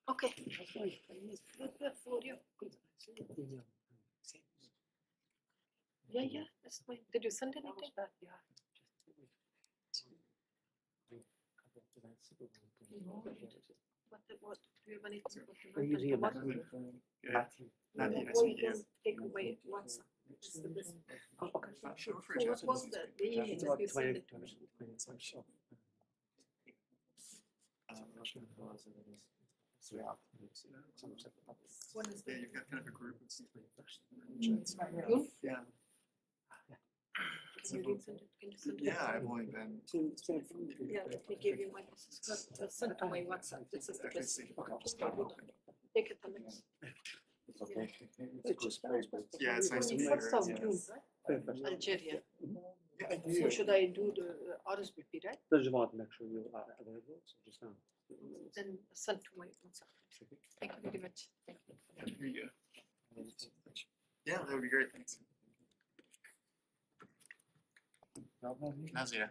Okay. Yeah, that's fine. Did you send anything? Yeah. What do you have anything? Take away WhatsApp. Okay. What was the email that you sent it to me? When is Yeah, you've got kind of a group. Yeah. Can you send it? Can you send it? Yeah, I've only been. Yeah, let me give you my message. Send it to my WhatsApp. This is the best. Take it, Alex. Yeah, it's nice to meet First her. of June, Algeria. Yeah. So should I do the RSVP, right? There's about to make sure you are available, so just now. Then send to my WhatsApp. Thank you very much. Thank you. Here you go. Yeah, that would be great. Thanks. Nazira.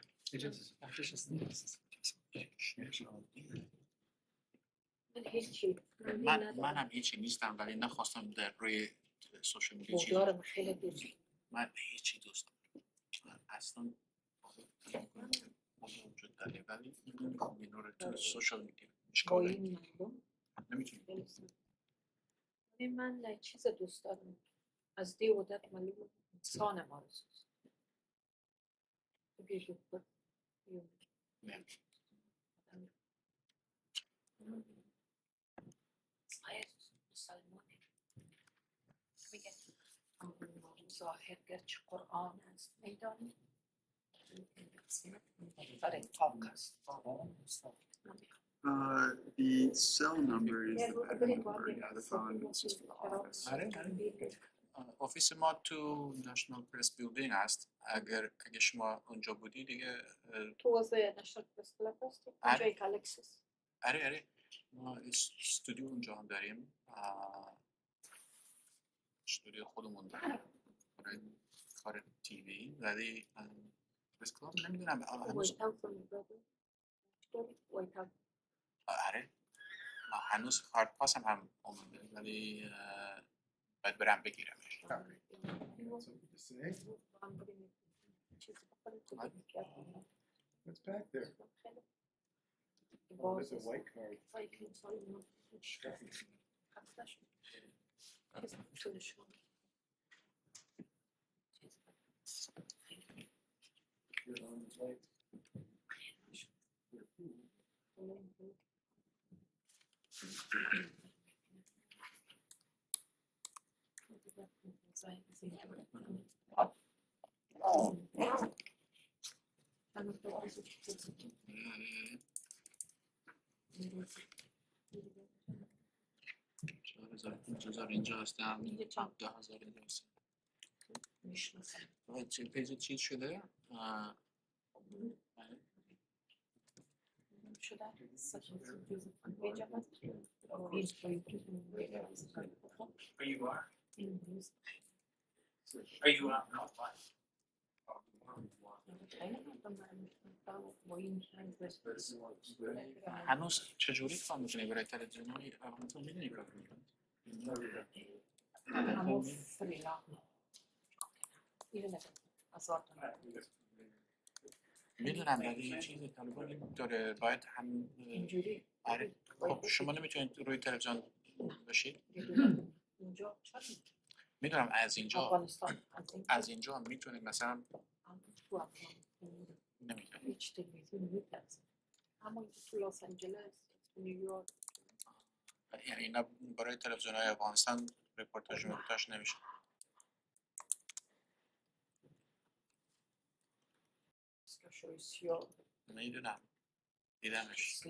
منم هیچی نیستم ولی نخواستم در روی سوشال میدیا چیزی من هیچی دوست ندارم اصلا وجود داره ولی نمیخوام این رو تو سوشال میدیا اشکاله نمیتونم من چیز دوست دارم از دی و دت معلوم انسان ما رسوز میگه ظاهر گرچه قرآن است میدانی برای پاک است The cell number is the better number. Yeah, the phone is just for the office. آفیس ما تو نشنال پرس بیلدینگ هست اگه شما اونجا بودی دیگه تو واسه نشنال پرس کلاب هستی؟ اونجایی که الکسیس آره ما استودیو اونجا هم داریم استودیو خودمون داریم برای کار تیوی ولی پرس کلاب نمیدونم آره هنوز هارد پاس هم اومده ولی باید برم بگیرمش What's back there? Oh, there's a white card. You're on the light. اینجا هستم 10,000 اینجا هستم پیج چیز شده Are you out now? هنوز چجوری کار میکنی برای تلویزیونی تو میدونی کار میکنی میدونم ولی چیز طالبان داره باید هم اینجوری آره خب شما نمیتونید روی تلویزیون باشید میدونم از اینجا هم میتونید مثلا نمیدونم هیچ تلویزیون میتونست اما تو لس آنجلس نیویورک یعنی اینا برای تلویزیون های افغانستان رپورتاج نمیشه میدونم دیدمش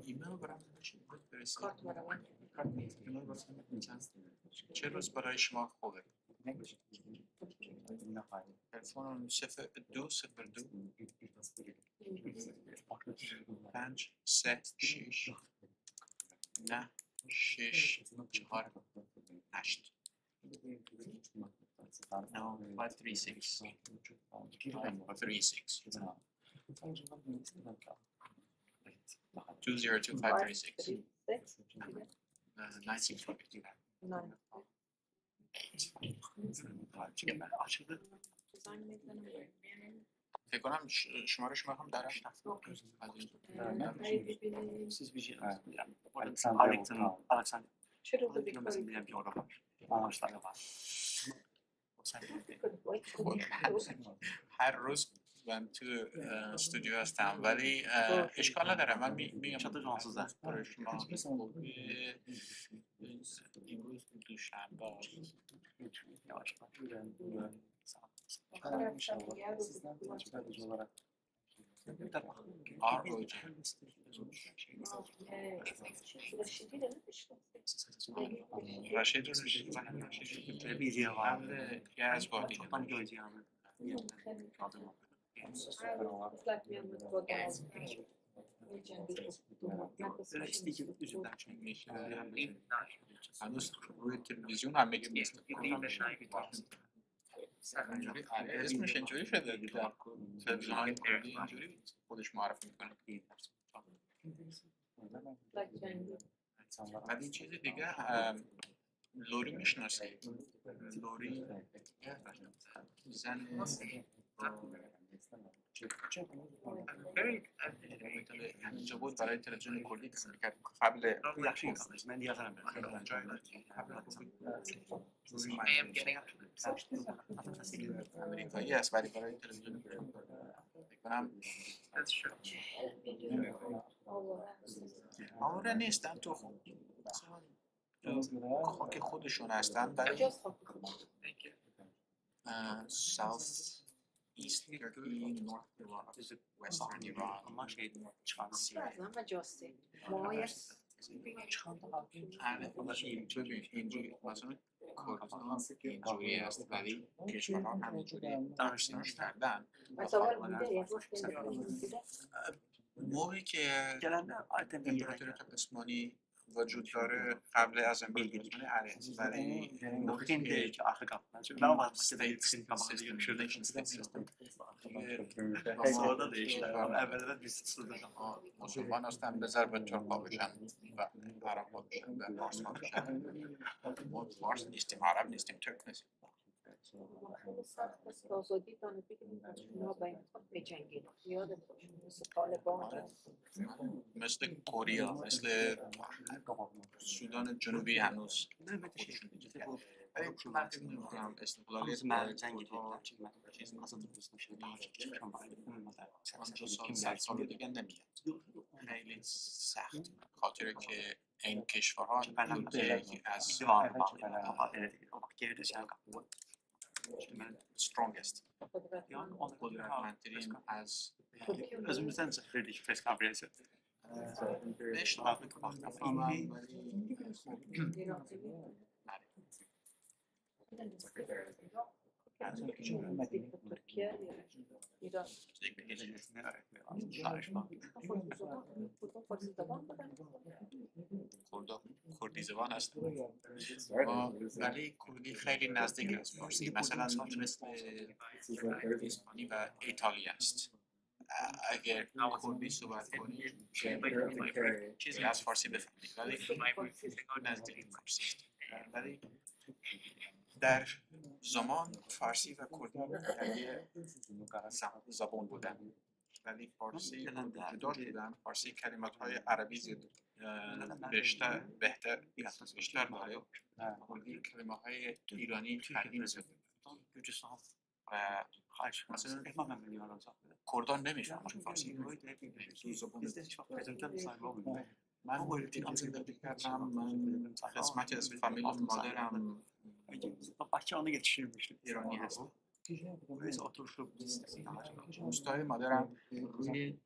ایمیل برام چه روز برای شما خوبه تلفن 0202 5 3 6 9 6 4 8 No 536 536 202536 9650 فکر کنم شماره شما هم درش نفت چرا رو بیکاری؟ هر روز من تو استودیو هستم ولی اشکال نداره من میام برای شما امروز دوشنبه ROJ رشید رو رشید قبل یه از بادی هنوز روی تلویزیون هم میگه نیست اسمش اینجوری شده در تلویزیون های کردی اینجوری خودش معرفی میکنه بعد این چیز دیگه لوری میشناسی لوری زن اینجا بود برای تلویزیون کردی کار کرد قبل امریکایی است ولی برای تلویزیون بکنم آوره نیستن تو خاک خودشون هستن ولی South East Turkey, North Iraq, Western Iran اینجوری مثلا کردستان اینجوری است ولی کشورها همینجوری تقسیمش کردن موقعی که امپراتوری عثمانی وجود داره قبل از امپراتوری عثمانی ولی موقعی که مسلمان هستن بذار به ترکا بشن و عرب ها بشن و فارس ها بشن ما فارس نیستیم عرب نیستیم ترک نیستیم آزادی دانه بگیم ما باید بجنگیم یادت باشه مثل طالبان مثل کوریا مثل سودان جنوبی هنوز خودشون دیگه ولی من فکر می‌کنم استقلالی چیز آنجا سال 100 سال دیگه نمیاد خیلی سخت خاطر که این کشورها یکی از strongest قدرتمندترین از بهش ترکیه ایران کردی زبان هست ولی کردی خیلی نزدیک است فارسی مثلا مثل اسپانی و ایتالی است اگر کردی صحبت کنید چیزی از فارسی بفهمید ولی نزدیک فارسی است ولی در زمان فارسی و کردی در یه زبان بودن ولی فارسی جدا شدن فارسی کلمات‌های عربی زیاد بیشتر داره کردی کلمه‌های ایرانی ترمیم زیاد مثلا کردان نمی‌فهمن فارسی من دیگه زندگی کردم من قسمتی از فامیل مادرم ایرانی هستم روستای مادرم روی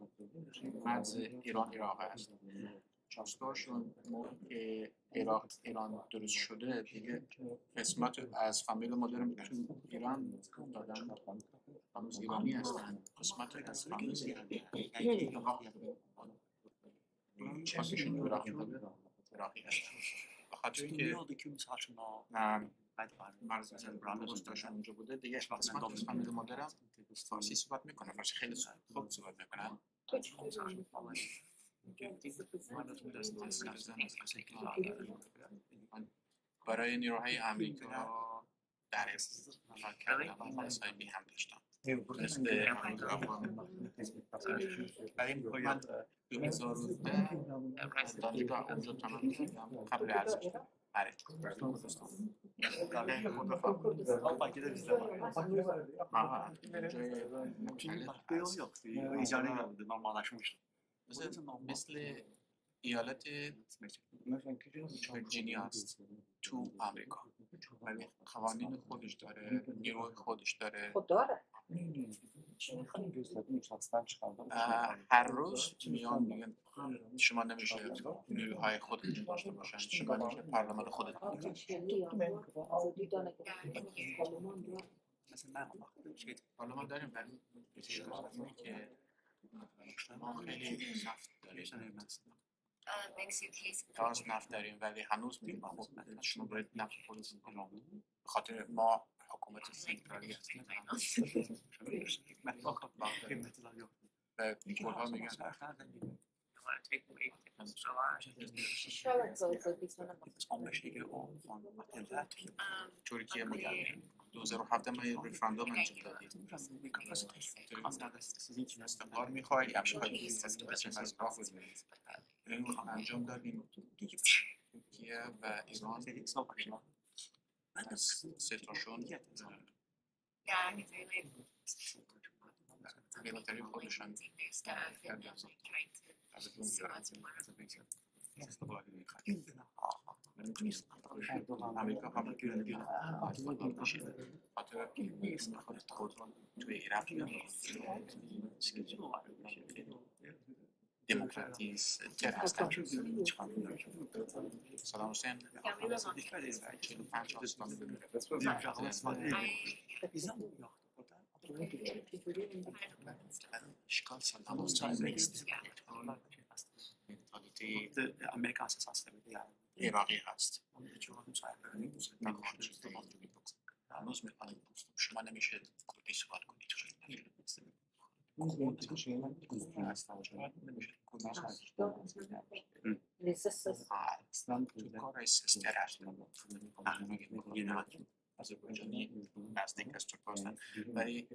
مرز ایران عراق است راستاشون موقع که ایران درست شده دیگه قسمت از فامیل مدرن تو ایران دادن هنوز ایرانی هستن قسمت از فامیل ایرانی چندشون عراقی هستن بخاطر که مرز راستاشون اونجا بوده دیگه قسمت از فامیل مدرن فارسی صحبت میکنه فارسی خیلی خوب صحبت میکنن برای نیروهای آمریکا در استفاده کردن مصاحبی هم داشتن مثل من 2010 دانشگاه اونجا تمام کردم قبل از مثل ایالت ویرجینیا است تو آمریکا ولی قوانین خودش داره نیروی خودش داره هر روز میان میگن شما نمیشه نیروهای خودتون داشته باشن شما نمیشه پارلمان خودتون پارلمان داریم ولی که ما خیلی نفت داریم تاز نفت داریم ولی هنوز میگیم خب شما باید نفت خودتون کنم به خاطر ما حکومت سنترالی هستیم و کلها میگن ترکیه میگن 2007 ما یه رفراندوم انجام دادیم استقلال میخوای یا میخوای این انجام دادیم ترکیه و ایران از سه تاشون ملیتاری خودشان کردن آمریکا هم خاطر توی عراق دموکراتیز تر هستن صدام حسین 45 اشکال صدام حسین نیست امریکا اساس عراقی هست هنوز میخوایم شما نمیشه کردی صحبت کنید کار سیستر هست آذربایجانی نزدیک از ترک هستن ولی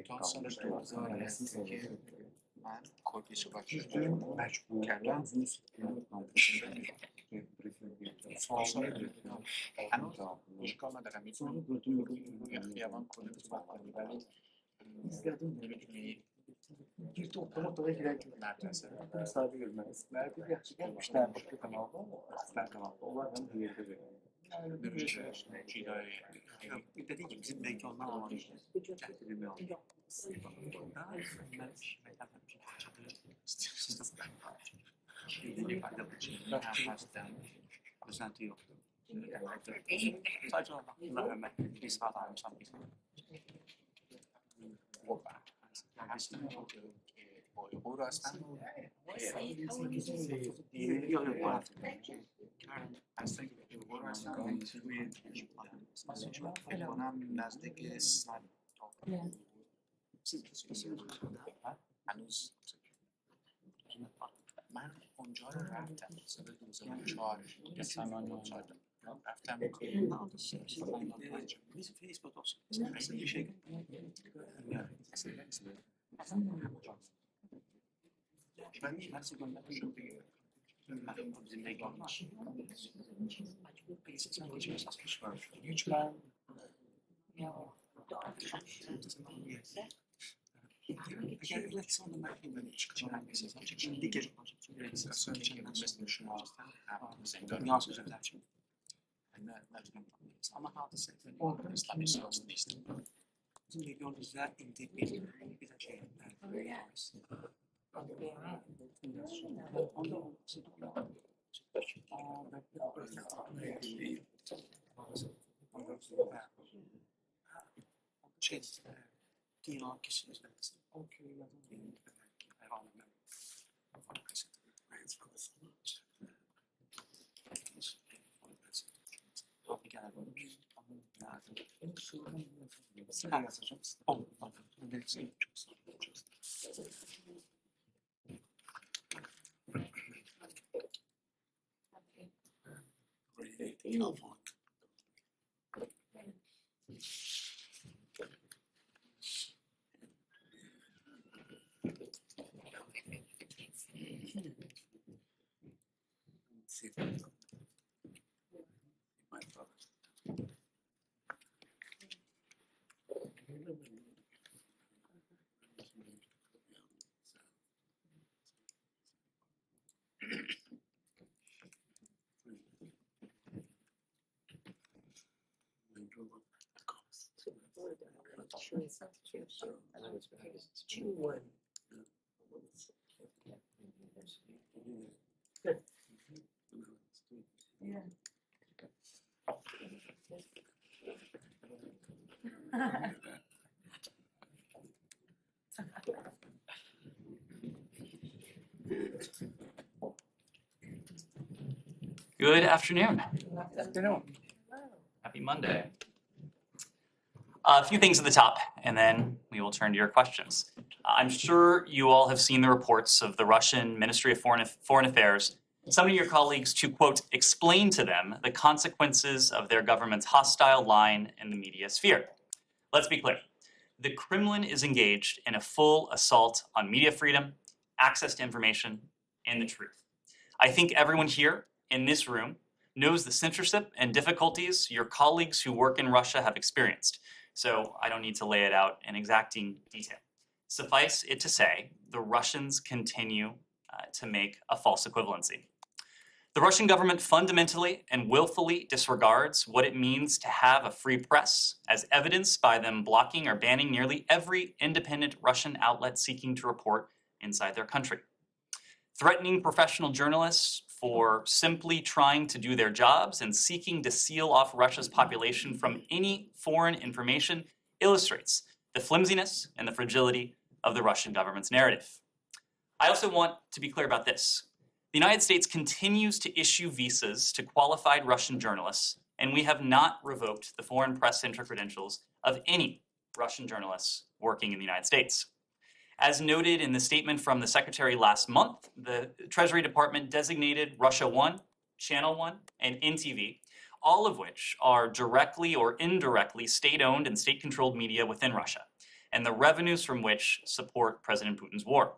تا سال 2000 هست که من کردی صحبت کردم هنوز اشکال ندارم میتونم روی خیابان کردی صحبت کنم ولی نمیتونی هستن بایقور هستن هستن که بایقور هستن فکر کنم نزدیک سال هنوز من اونجا رو رفتم سال 2004 رفتم Good afternoon. Happy Monday. A few things at the top, and then we will turn to your questions. I'm sure you all have seen the reports of the Russian Ministry of Foreign Affairs, some of your colleagues to, quote, explain to them the consequences of their government's hostile line in the media sphere. Let's be clear. The Kremlin is engaged in a full assault on media freedom, access to information, and the truth. I think everyone here in this room knows the censorship and difficulties your colleagues who work in Russia have experienced, so I don't need to lay it out in exacting detail. Suffice it to say, the Russians continue to make a false equivalency. The Russian government fundamentally and willfully disregards what it means to have a free press, as evidenced by them blocking or banning nearly every independent Russian outlet seeking to report inside their country. Threatening professional journalists for simply trying to do their jobs and seeking to seal off Russia's population from any foreign information illustrates the flimsiness and the fragility of the Russian government's narrative. I also want to be clear about this. The United States continues to issue visas to qualified Russian journalists, and we have not revoked the foreign press center credentials of any Russian journalists working in the United States. As noted in the statement from the Secretary last month, the Treasury Department designated Russia 1, Channel 1, and NTV, all of which are directly or indirectly state-owned and state-controlled media within Russia, and the revenues from which support President Putin's war.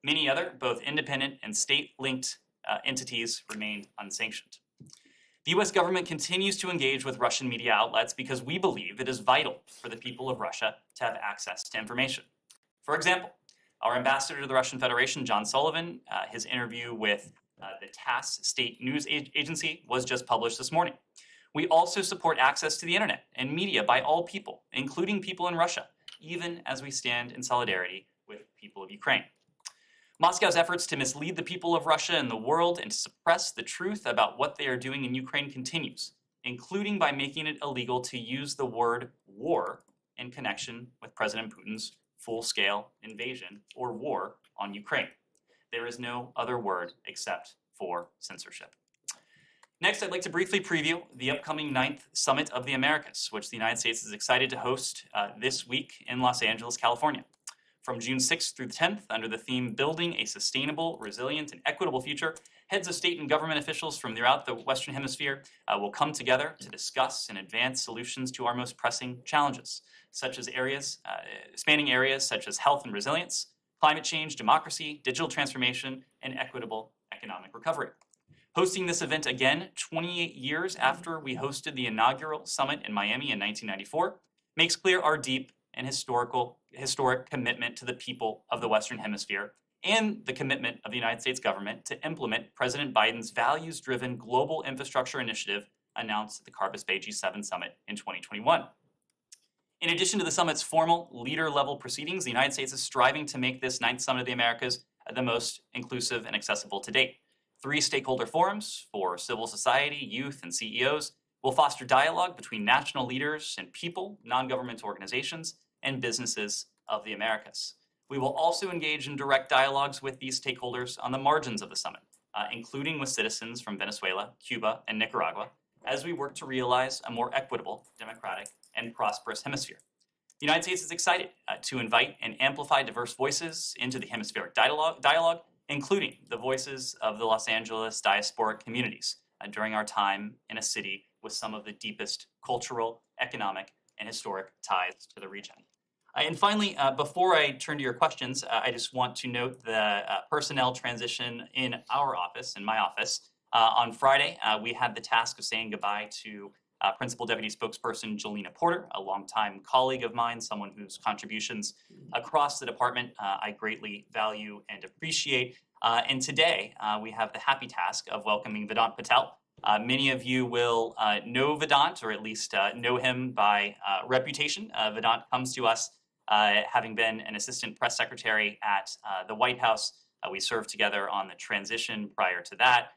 Many other, both independent and state-linked entities remain unsanctioned. The US government continues to engage with Russian media outlets because we believe it is vital for the people of Russia to have access to information. For example, our ambassador to the Russian Federation, John Sullivan, his interview with the TASS state news agency was just published this morning. We also support access to the internet and media by all people, including people in Russia, even as we stand in solidarity with people of Ukraine. Moscow's efforts to mislead the people of Russia and the world and to suppress the truth about what they are doing in Ukraine continues, including by making it illegal to use the word war in connection with President Putin's full-scale invasion or war on Ukraine. There is no other word except for censorship. Next, I'd like to briefly preview the upcoming 9th Summit of the Americas, which the United States is excited to host this week in Los Angeles, California. From June 6th through the 10th, under the theme Building a Sustainable, Resilient, and Equitable Future, heads of state and government officials from throughout the Western Hemisphere will come together to discuss and advance solutions to our most pressing challenges, such as spanning areas such as health and resilience, climate change, democracy, digital transformation, and equitable economic recovery. Hosting this event again 28 years after we hosted the inaugural summit in Miami in 1994 makes clear our deep and historic commitment to the people of the Western Hemisphere and the commitment of the United States government to implement President Biden's values-driven global infrastructure initiative announced at the Carbis Bay G7 Summit in 2021. In addition to the summit's formal leader-level proceedings, the United States is striving to make this 9th Summit of the Americas the most inclusive and accessible to date. 3 stakeholder forums for civil society, youth, and CEOs will foster dialogue between national leaders and people, non-government organizations, and businesses of the Americas. We will also engage in direct dialogues with these stakeholders on the margins of the summit, including with citizens from Venezuela, Cuba, and Nicaragua, as we work to realize a more equitable, democratic, and prosperous hemisphere. The United States is excited to invite and amplify diverse voices into the hemispheric dialogue, including the voices of the Los Angeles diasporic communities during our time in a city with some of the deepest cultural, economic, and historic ties to the region. And finally, before I turn to your questions, I just want to note the personnel transition in our office, in my office. On Friday, we had the task of saying goodbye to Principal Deputy Spokesperson Jelena Porter, a longtime colleague of mine, someone whose contributions across the department I greatly value and appreciate. And today, we have the happy task of welcoming Vedant Patel. Many of you will know Vedant, or at least know him by reputation. Vedant comes to us having been an assistant press secretary at the White House. We served together on the transition prior to that.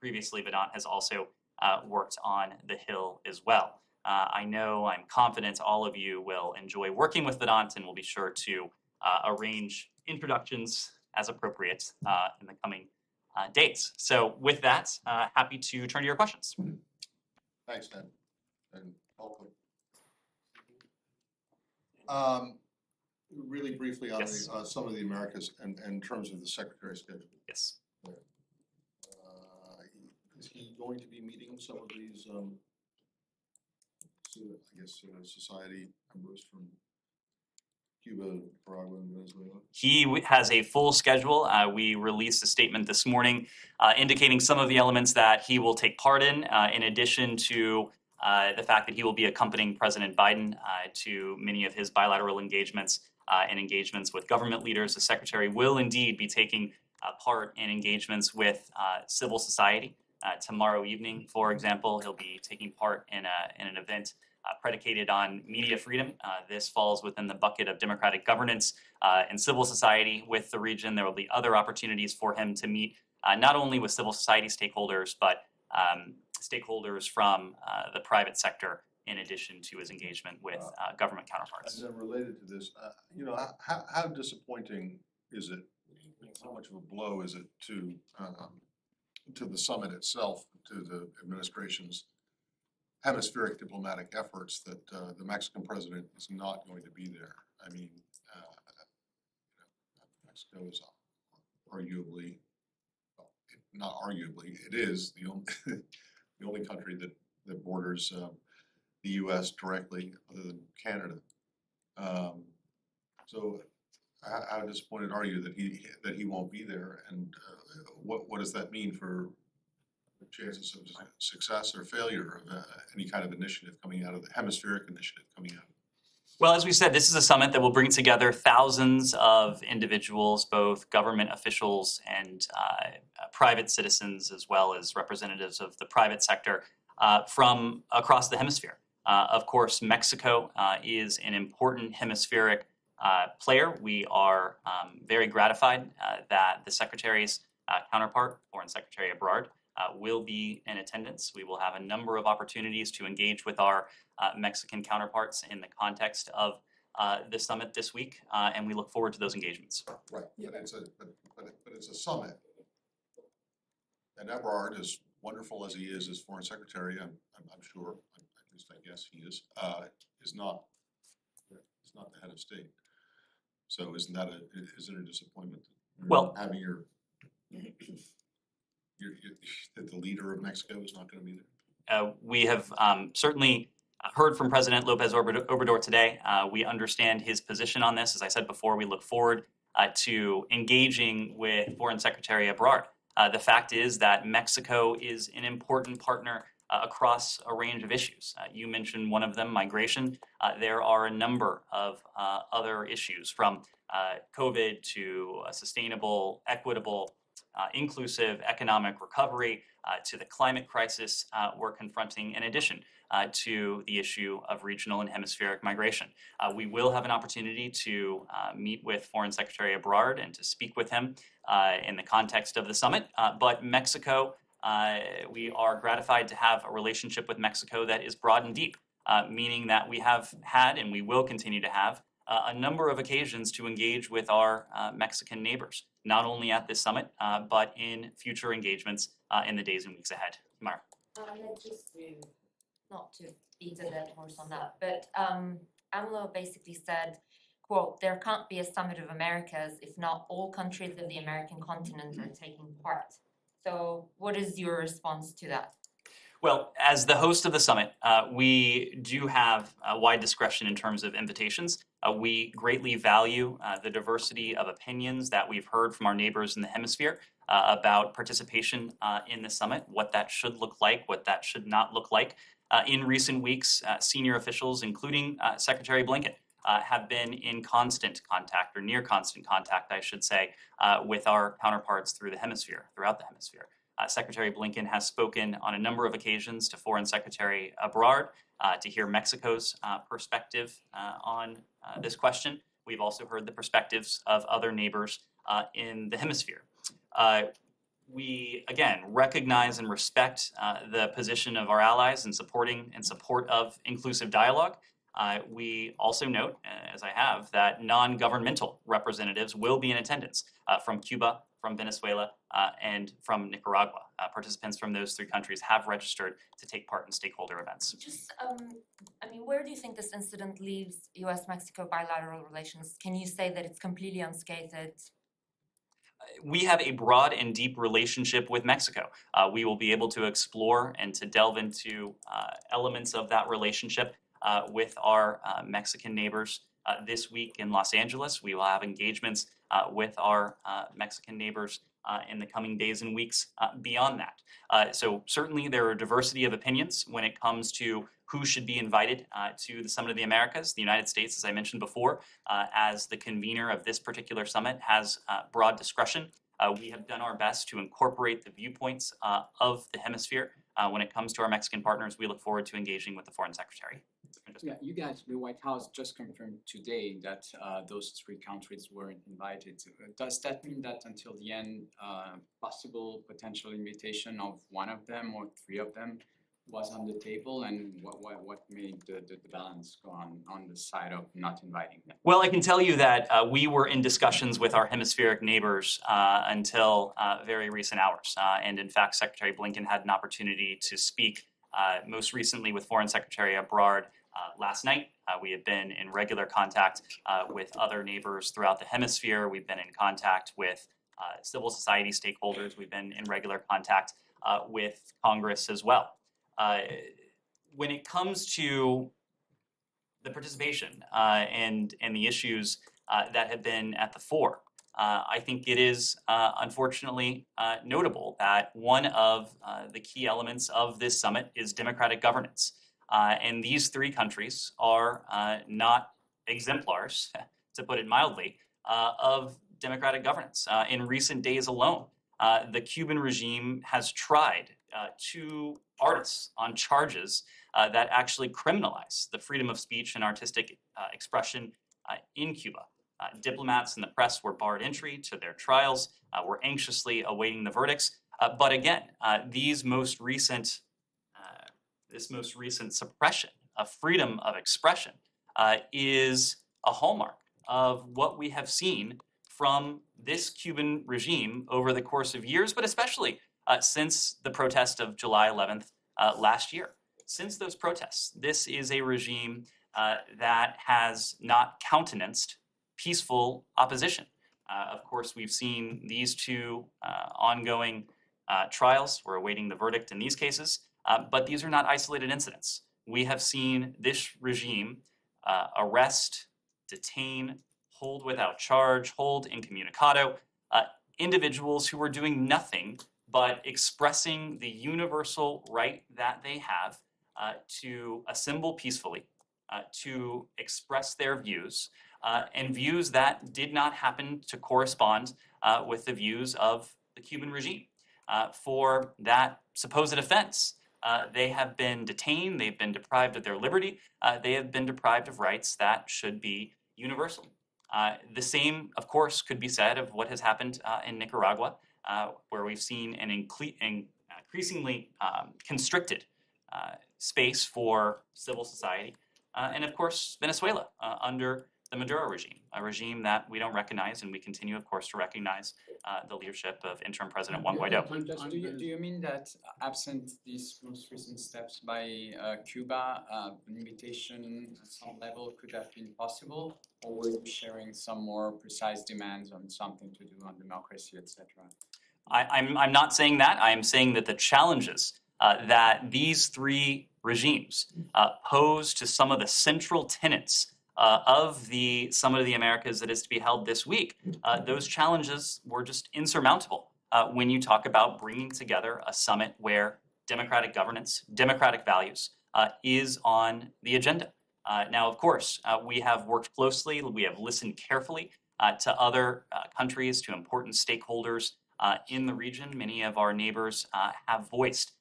Previously, Vedant has also worked on the Hill as well. I'm confident all of you will enjoy working with Vedant, and we'll be sure to arrange introductions as appropriate in the coming days. So with that, happy to turn to your questions. Thanks, Dan, and welcome. Really briefly on Yes. some of the Americas and in terms of the Secretary's schedule. Yes. Is he going to be meeting some of these, society members from Cuba, Nicaragua, and Venezuela? He has a full schedule. We released a statement this morning indicating some of the elements that he will take part in addition to the fact that he will be accompanying President Biden to many of his bilateral engagements and engagements with government leaders. The Secretary will indeed be taking part in engagements with civil society. Tomorrow evening, for example, he'll be taking part in an event predicated on media freedom. This falls within the bucket of democratic governance and civil society with the region. There will be other opportunities for him to meet not only with civil society stakeholders, but stakeholders from the private sector, in addition to his engagement with government counterparts. And then related to this, how disappointing is it? How much of a blow is it to the summit itself, to the administration's hemispheric diplomatic efforts, that the Mexican president is not going to be there? I mean, Mexico is arguably, well, not arguably, it is the only the only country that borders the U.S. directly, other than Canada. So how disappointed are you that he won't be there, and what does that mean for the chances of success or failure of any kind of initiative coming out of the hemispheric initiative coming out? Well, as we said, this is a summit that will bring together thousands of individuals, both government officials and private citizens, as well as representatives of the private sector from across the hemisphere. Of course, Mexico is an important hemispheric player. We are very gratified that the Secretary's counterpart, Foreign Secretary Ebrard, will be in attendance. We will have a number of opportunities to engage with our Mexican counterparts in the context of the summit this week, and we look forward to those engagements. Right, but it's a summit, and Ebrard, as wonderful as he is as Foreign Secretary, I'm sure, at least I guess he is not the head of state. So isn't it a disappointment? Well, having that the leader of Mexico is not going to be there? We have certainly heard from President Lopez Obrador today. We understand his position on this. As I said before, we look forward to engaging with Foreign Secretary Ebrard. The fact is that Mexico is an important partner across a range of issues. You mentioned one of them, migration. There are a number of other issues, from COVID to sustainable, equitable inclusive economic recovery, to the climate crisis we're confronting, in addition to the issue of regional and hemispheric migration. We will have an opportunity to meet with Foreign Secretary Ebrard and to speak with him in the context of the summit. But Mexico, we are gratified to have a relationship with Mexico that is broad and deep, meaning that we have had and we will continue to have a number of occasions to engage with our Mexican neighbors, not only at this summit, but in future engagements in the days and weeks ahead. Mara. Just not to beat a dead horse on that, but AMLO basically said, quote, "There can't be a summit of Americas if not all countries of the American continent are taking part." So what is your response to that? Well, as the host of the summit, we do have wide discretion in terms of invitations. We greatly value the diversity of opinions that we've heard from our neighbors in the hemisphere about participation in the summit, what that should look like, what that should not look like. In recent weeks, senior officials, including Secretary Blinken, have been in constant contact, or near constant contact, I should say, with our counterparts throughout the hemisphere. Secretary Blinken has spoken on a number of occasions to Foreign Secretary Ebrard to hear Mexico's perspective on this question. We've also heard the perspectives of other neighbors in the hemisphere. We, again, recognize and respect the position of our allies in support of inclusive dialogue. We also note, as I have, that non-governmental representatives will be in attendance from Cuba, from Venezuela, and from Nicaragua. Participants from those three countries have registered to take part in stakeholder events. Just, I mean, where do you think this incident leaves U.S.-Mexico bilateral relations? Can you say that it's completely unscathed? We have a broad and deep relationship with Mexico. We will be able to explore and to delve into elements of that relationship with our Mexican neighbors this week in Los Angeles. We will have engagements with our Mexican neighbors in the coming days and weeks beyond that. So certainly there are a diversity of opinions when it comes to who should be invited to the Summit of the Americas. The United States, as I mentioned before, as the convener of this particular summit, has broad discretion. We have done our best to incorporate the viewpoints of the hemisphere. When it comes to our Mexican partners, we look forward to engaging with the Foreign Secretary. Yeah, you guys, the White House just confirmed today that those three countries weren't invited. Does that mean that until the end, possible potential invitation of one of them or three of them was on the table, and what made the balance go on the side of not inviting them? Well, I can tell you that we were in discussions with our hemispheric neighbors until very recent hours. And in fact, Secretary Blinken had an opportunity to speak most recently with Foreign Secretary Ebrard last night. We have been in regular contact with other neighbors throughout the hemisphere. We've been in contact with civil society stakeholders. We've been in regular contact with Congress as well. When it comes to the participation and the issues that have been at the fore, I think it is unfortunately notable that one of the key elements of this summit is democratic governance. And these three countries are not exemplars, to put it mildly, of democratic governance. In recent days alone, the Cuban regime has tried two artists on charges that actually criminalize the freedom of speech and artistic expression in Cuba. Diplomats and the press were barred entry to their trials. We're anxiously awaiting the verdicts. But again, this most recent suppression of freedom of expression is a hallmark of what we have seen from this Cuban regime over the course of years, but especially since the protest of July 11th last year. Since those protests, this is a regime that has not countenanced peaceful opposition. Of course, we've seen these two ongoing trials. We're awaiting the verdict in these cases, but these are not isolated incidents. We have seen this regime arrest, detain, hold without charge, hold incommunicado, individuals who are doing nothing but expressing the universal right that they have to assemble peacefully, to express their views, and views that did not happen to correspond with the views of the Cuban regime for that supposed offense. They have been detained, they've been deprived of their liberty, they have been deprived of rights that should be universal. The same, of course, could be said of what has happened in Nicaragua, where we've seen an increasingly constricted space for civil society, and of course, Venezuela under the Maduro regime, a regime that we don't recognize, and we continue, of course, to recognize the leadership of interim President Juan Guaido. Do you mean that absent these most recent steps by Cuba, an invitation at some level could have been possible, or were you sharing some more precise demands on something to do on democracy, etc.? I'm not saying that. I am saying that the challenges that these three regimes pose to some of the central tenets of the Summit of the Americas that is to be held this week, those challenges were just insurmountable when you talk about bringing together a summit where democratic governance, democratic values is on the agenda. Now, of course, we have worked closely, we have listened carefully to other countries, to important stakeholders in the region. Many of our neighbors have voiced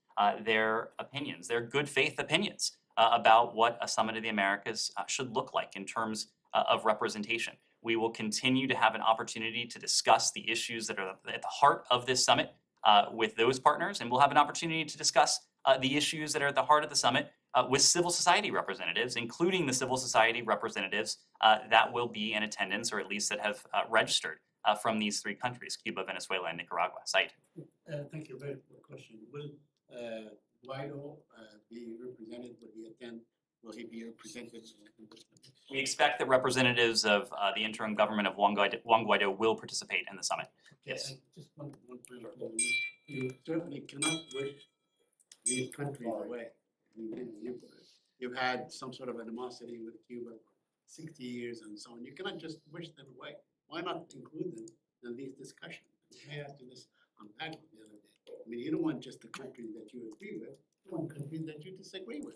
their opinions, their good faith opinions about what a Summit of the Americas should look like in terms of representation. We will continue to have an opportunity to discuss the issues that are at the heart of this summit with those partners, and we'll have an opportunity to discuss the issues that are at the heart of the summit with civil society representatives, including the civil society representatives that will be in attendance, or at least that have registered from these three countries, Cuba, Venezuela, and Nicaragua. Said. Thank you. Very good question. Will Guaido be represented? Will he attend? Will he be represented? We expect that representatives of the interim government of Juan Guaido will participate in the summit. Yes. Just one final thing. You certainly cannot wish these countries away. I mean, you've had some sort of animosity with Cuba for 60 years and so on. You cannot just wish them away. Why not include them in these discussions? I asked you this on panel the other day. I mean, you don't want just the countries that you agree with, you want countries that you disagree with.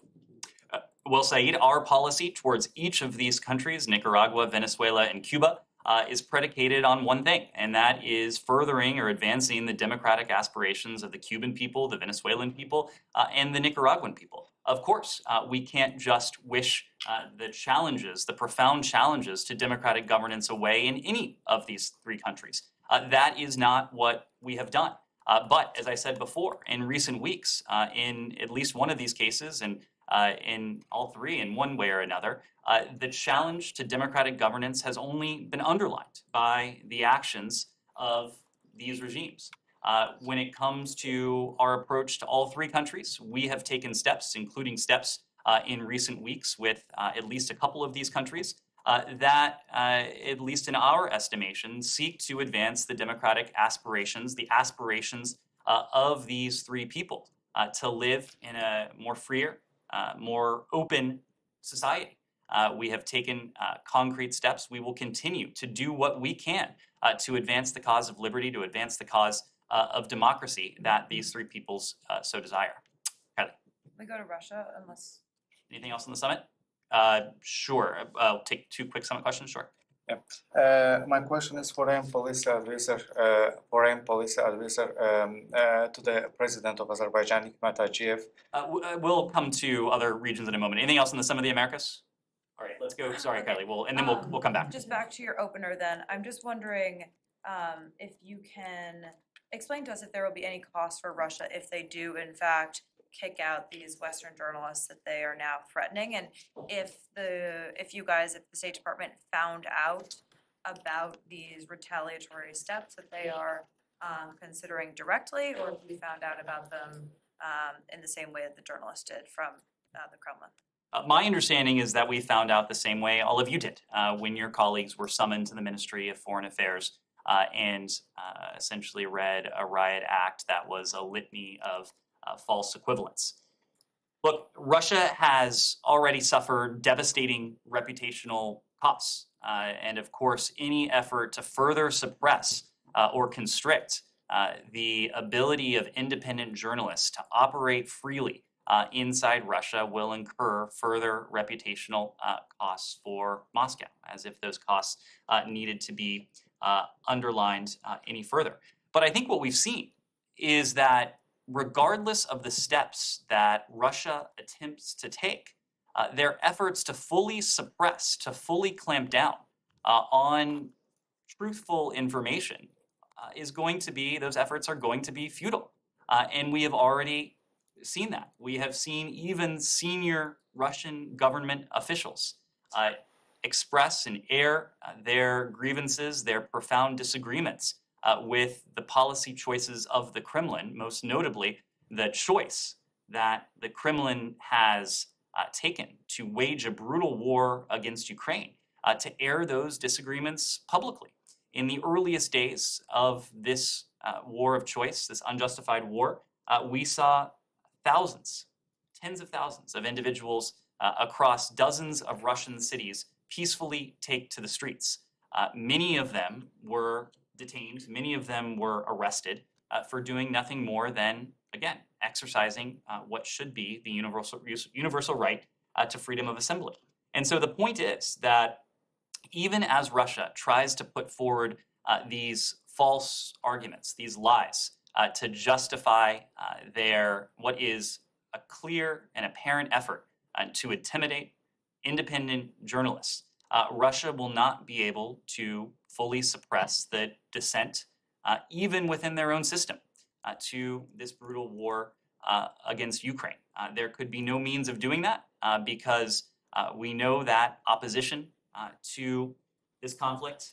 Well, Saeed, our policy towards each of these countries, Nicaragua, Venezuela, and Cuba, is predicated on one thing, and that is furthering or advancing the democratic aspirations of the Cuban people, the Venezuelan people, and the Nicaraguan people. Of course, we can't just wish the challenges, the profound challenges to democratic governance away in any of these three countries. That is not what we have done. But as I said before, in recent weeks, in at least one of these cases, and in all three in one way or another, the challenge to democratic governance has only been underlined by the actions of these regimes. When it comes to our approach to all three countries, we have taken steps, including steps in recent weeks with at least a couple of these countries, that, at least in our estimation, seek to advance the democratic aspirations, the aspirations of these three people to live in a more freer, more open society. We have taken concrete steps. We will continue to do what we can to advance the cause of liberty, to advance the cause of democracy that these three peoples so desire. Kylie. We go to Russia unless... Anything else on the summit? Sure. I'll take two quick summit questions. Sure. Yeah. My question is foreign policy advisor to the president of Azerbaijan, Hikmet Aliyev. We'll come to other regions in a moment. Anything else on the Summit of the Americas? All right, let's go. Sorry, Kylie. We'll come back. Just back to your opener then. I'm just wondering if you can explain to us if there will be any cost for Russia if they do, in fact, kick out these Western journalists that they are now threatening, and if the State Department found out about these retaliatory steps that they are considering directly, or if we found out about them in the same way that the journalist did from the Kremlin. My understanding is that we found out the same way all of you did when your colleagues were summoned to the Ministry of Foreign Affairs and essentially read a riot act that was a litany of false equivalence. Look, Russia has already suffered devastating reputational costs. And of course, any effort to further suppress or constrict the ability of independent journalists to operate freely inside Russia will incur further reputational costs for Moscow, as if those costs needed to be underlined any further. But I think what we've seen is that regardless of the steps that Russia attempts to take, their efforts to fully suppress, to fully clamp down on truthful information those efforts are going to be futile. And we have already seen that. We have seen even senior Russian government officials express and air their grievances, their profound disagreements with the policy choices of the Kremlin, most notably the choice that the Kremlin has taken to wage a brutal war against Ukraine, to air those disagreements publicly. In the earliest days of this war of choice, this unjustified war, we saw thousands, tens of thousands of individuals across dozens of Russian cities peacefully take to the streets. Many of them were detained, many of them were arrested for doing nothing more than, again, exercising what should be the universal right to freedom of assembly. And so the point is that even as Russia tries to put forward these false arguments, these lies, to justify what is a clear and apparent effort to intimidate independent journalists, Russia will not be able to fully suppress the dissent, even within their own system, to this brutal war against Ukraine. There could be no means of doing that because we know that opposition to this conflict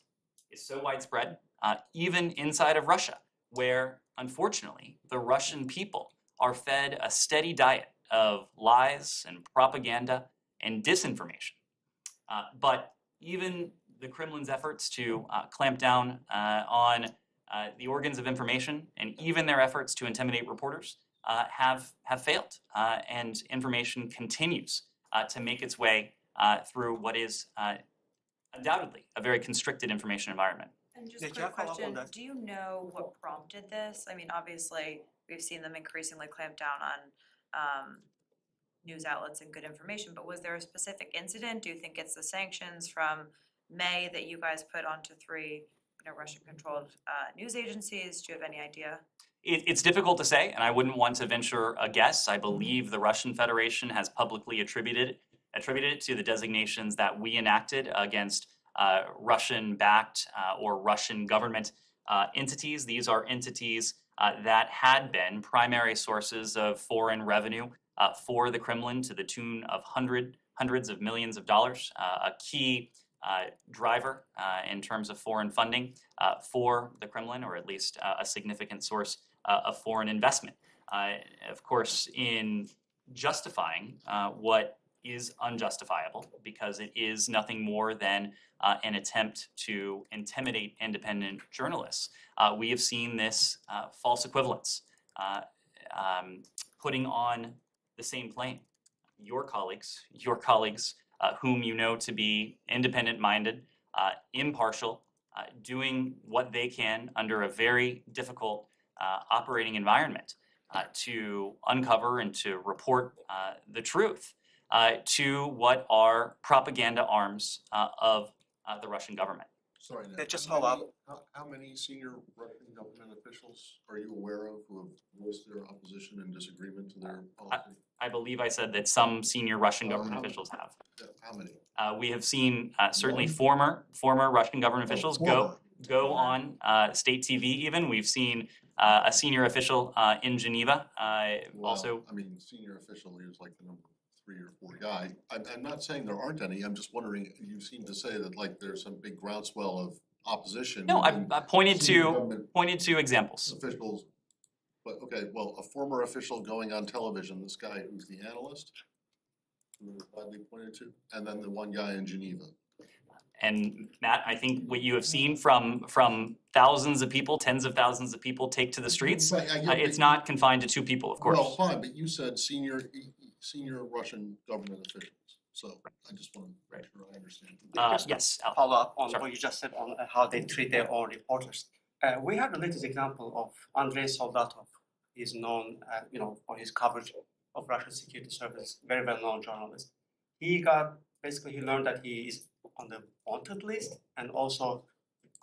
is so widespread, even inside of Russia, where unfortunately the Russian people are fed a steady diet of lies and propaganda and disinformation. But even the Kremlin's efforts to clamp down on the organs of information and even their efforts to intimidate reporters have failed, and information continues to make its way through what is undoubtedly a very constricted information environment. And just a quick question, do you know what prompted this? I mean, obviously, we've seen them increasingly clamp down on news outlets and good information, but was there a specific incident? Do you think it's the sanctions from May that you guys put onto 3 Russian-controlled news agencies? Do you have any idea? It's difficult to say, and I wouldn't want to venture a guess. I believe the Russian Federation has publicly attributed it to the designations that we enacted against Russian-backed or Russian government entities. These are entities that had been primary sources of foreign revenue for the Kremlin to the tune of hundreds of millions of dollars, a key driver in terms of foreign funding for the Kremlin, or at least a significant source of foreign investment. Of course, in justifying what is unjustifiable, because it is nothing more than an attempt to intimidate independent journalists, we have seen this false equivalence, putting on the same plane your colleagues whom you know to be independent-minded, impartial, doing what they can under a very difficult operating environment to uncover and to report the truth to what are propaganda arms of the Russian government. Sorry, Yeah, Ned, just how follow many- How many senior Russian government officials are you aware of who have voiced their opposition and disagreement to their policy? I believe I said that some senior Russian government officials have. How many? We have seen certainly former Russian government officials go on state TV even. We've seen a senior official in Geneva also. I mean, senior official is like the number 3 or 4 guy. I'm not saying there aren't any. I'm just wondering, you seem to say that like there's some big groundswell of opposition. No, I within pointed senior to government examples. officials. But okay, well, a former official going on television, this guy who's the analyst, who was widely pointed to, and then the one guy in Geneva. And Matt, I think what you have seen from thousands of people, tens of thousands of people take to the streets, Right, I get it's that not confined to 2 people, of course. Well, fine, but you said senior Russian government officials, so I just want to make sure I understand. Yes, Al. Follow up on Sure. what you just said on how they treat their own reporters. We have the latest example of Andrei Soldatov. He's known, for his coverage of Russian security service, very well-known journalist. He learned that he is on the wanted list, and also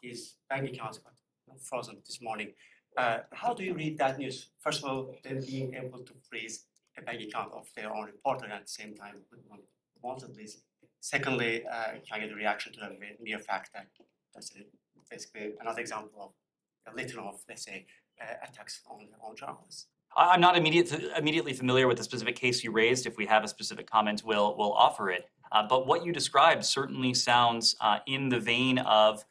his bank accounts got frozen this morning. How do you read that news? First of all, them being able to freeze a bank account of their own reporter at the same time put on wanted list. Secondly, can I get a reaction to the mere fact that that's basically another example of a litter of, let's say, attacks on journalists? I'm not immediately familiar with the specific case you raised. If we have a specific comment, we'll offer it. But what you described certainly sounds in the vein of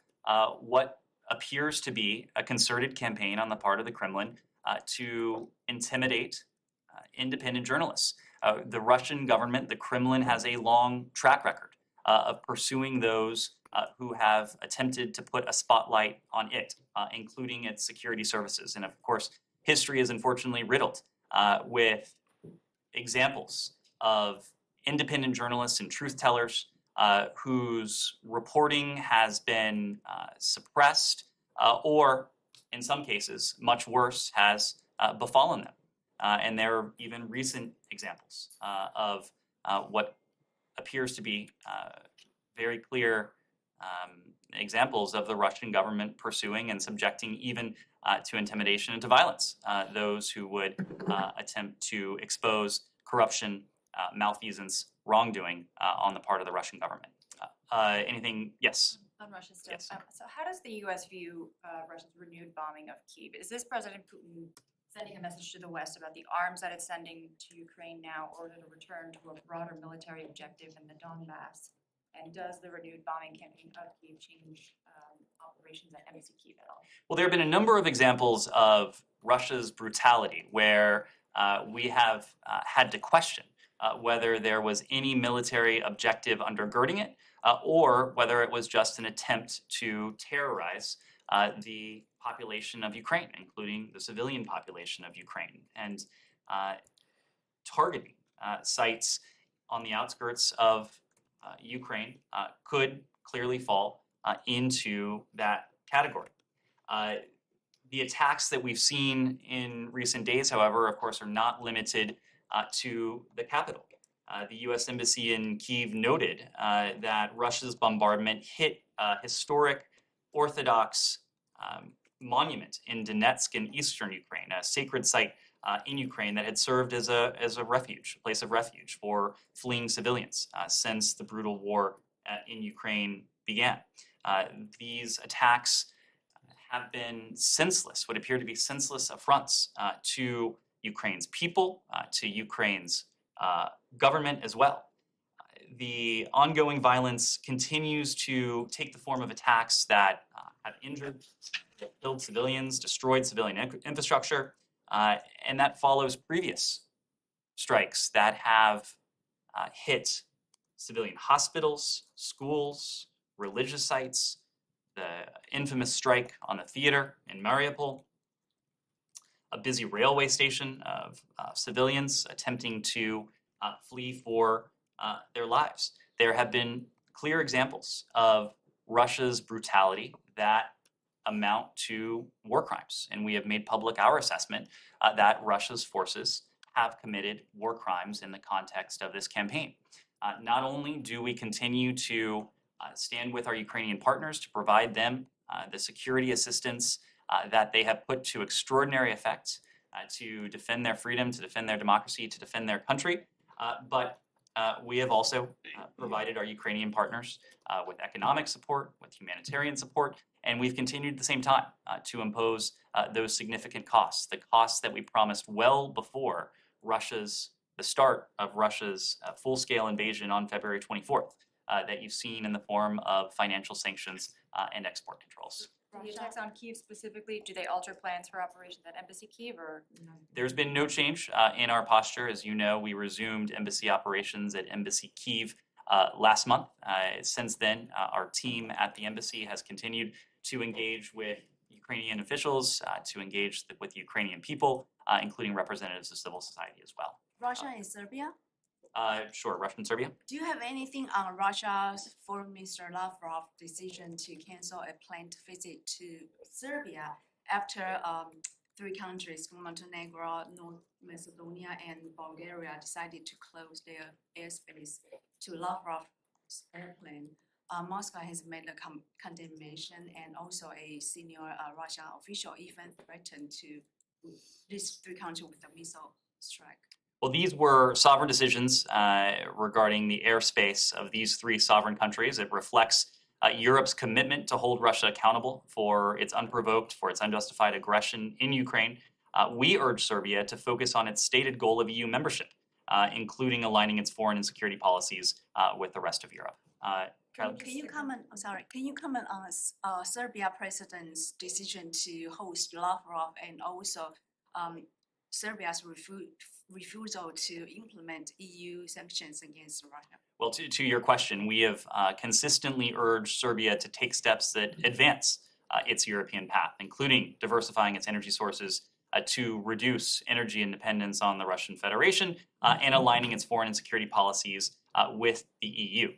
what appears to be a concerted campaign on the part of the Kremlin to intimidate independent journalists. The Russian government, the Kremlin, has a long track record of pursuing those who have attempted to put a spotlight on it, including its security services. And of course, history is unfortunately riddled with examples of independent journalists and truth tellers whose reporting has been suppressed or, in some cases, much worse, has befallen them. And there are even recent examples of what appears to be very clear examples of the Russian government pursuing and subjecting even to intimidation and to violence those who would attempt to expose corruption, malfeasance, wrongdoing on the part of the Russian government. Anything? Yes. On Russia still. Yes. So how does the U.S. view Russia's renewed bombing of Kyiv? Is this President Putin sending a message to the West about the arms that it's sending to Ukraine now in order to return to a broader military objective in the Donbass? And does the renewed bombing campaign of Kyiv change operations at Embassy Kyiv at all? Well, there have been a number of examples of Russia's brutality where we have had to question whether there was any military objective undergirding it or whether it was just an attempt to terrorize the population of Ukraine, including the civilian population of Ukraine, and targeting sites on the outskirts of Ukraine could clearly fall into that category. The attacks that we've seen in recent days, however, of course, are not limited to the capital. The U.S. Embassy in Kyiv noted that Russia's bombardment hit a historic Orthodox monument in Donetsk in eastern Ukraine, a sacred site in Ukraine that had served as a refuge, a place of refuge for fleeing civilians since the brutal war in Ukraine began. These attacks have been senseless, what appear to be senseless affronts to Ukraine's people, to Ukraine's government as well. The ongoing violence continues to take the form of attacks that have injured, killed civilians, destroyed civilian infrastructure, and that follows previous strikes that have hit civilian hospitals, schools, religious sites, the infamous strike on the theater in Mariupol, a busy railway station of civilians attempting to flee for their lives. There have been clear examples of Russia's brutality that amount to war crimes, and we have made public our assessment that Russia's forces have committed war crimes in the context of this campaign. Not only do we continue to stand with our Ukrainian partners to provide them the security assistance that they have put to extraordinary effect to defend their freedom, to defend their democracy, to defend their country, but we have also provided our Ukrainian partners with economic support, with humanitarian support, and we've continued at the same time to impose those significant costs, the costs that we promised well before the start of Russia's full-scale invasion on February 24th, that you've seen in the form of financial sanctions and export controls. The attacks on Kyiv specifically, do they alter plans for operations at Embassy Kyiv or no? There's been no change in our posture. As you know, we resumed embassy operations at Embassy Kyiv last month. Since then, our team at the embassy has continued to engage with Ukrainian officials, to engage with the Ukrainian people, including representatives of civil society as well. Russia and Serbia? Sure, Russia and Serbia. Do you have anything on Russia's Foreign Minister Lavrov decision to cancel a planned visit to Serbia after 3 countries, Montenegro, North Macedonia, and Bulgaria, decided to close their airspace to Lavrov's airplane? Moscow has made a condemnation, and also a senior Russian official even threatened to these three countries with a missile strike. Well, these were sovereign decisions regarding the airspace of these three sovereign countries. It reflects Europe's commitment to hold Russia accountable for its unprovoked, for its unjustified aggression in Ukraine. We urge Serbia to focus on its stated goal of EU membership, including aligning its foreign and security policies with the rest of Europe. Can you comment? I'm sorry. Can you comment on Serbia president's decision to host Lavrov, and also Serbia's refusal to implement EU sanctions against Russia? Well, to your question, we have consistently urged Serbia to take steps that advance its European path, including diversifying its energy sources to reduce energy independence on the Russian Federation and aligning its foreign and security policies with the EU.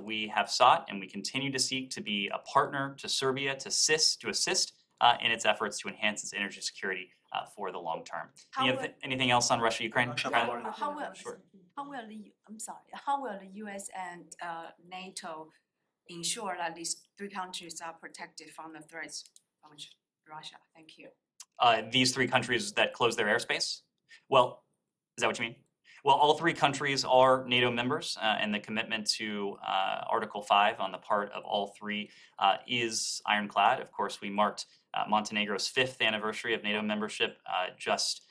We have sought and we continue to seek to be a partner to Serbia to assist in its efforts to enhance its energy security for the long term. Anything else on Russia, Ukraine? How will the U.S. and NATO ensure that these three countries are protected from the threats from Russia? Thank you. These three countries that close their airspace? Well, is that what you mean? Well, all three countries are NATO members, and the commitment to Article 5 on the part of all three is ironclad. Of course, we marked Montenegro's 5th anniversary of NATO membership just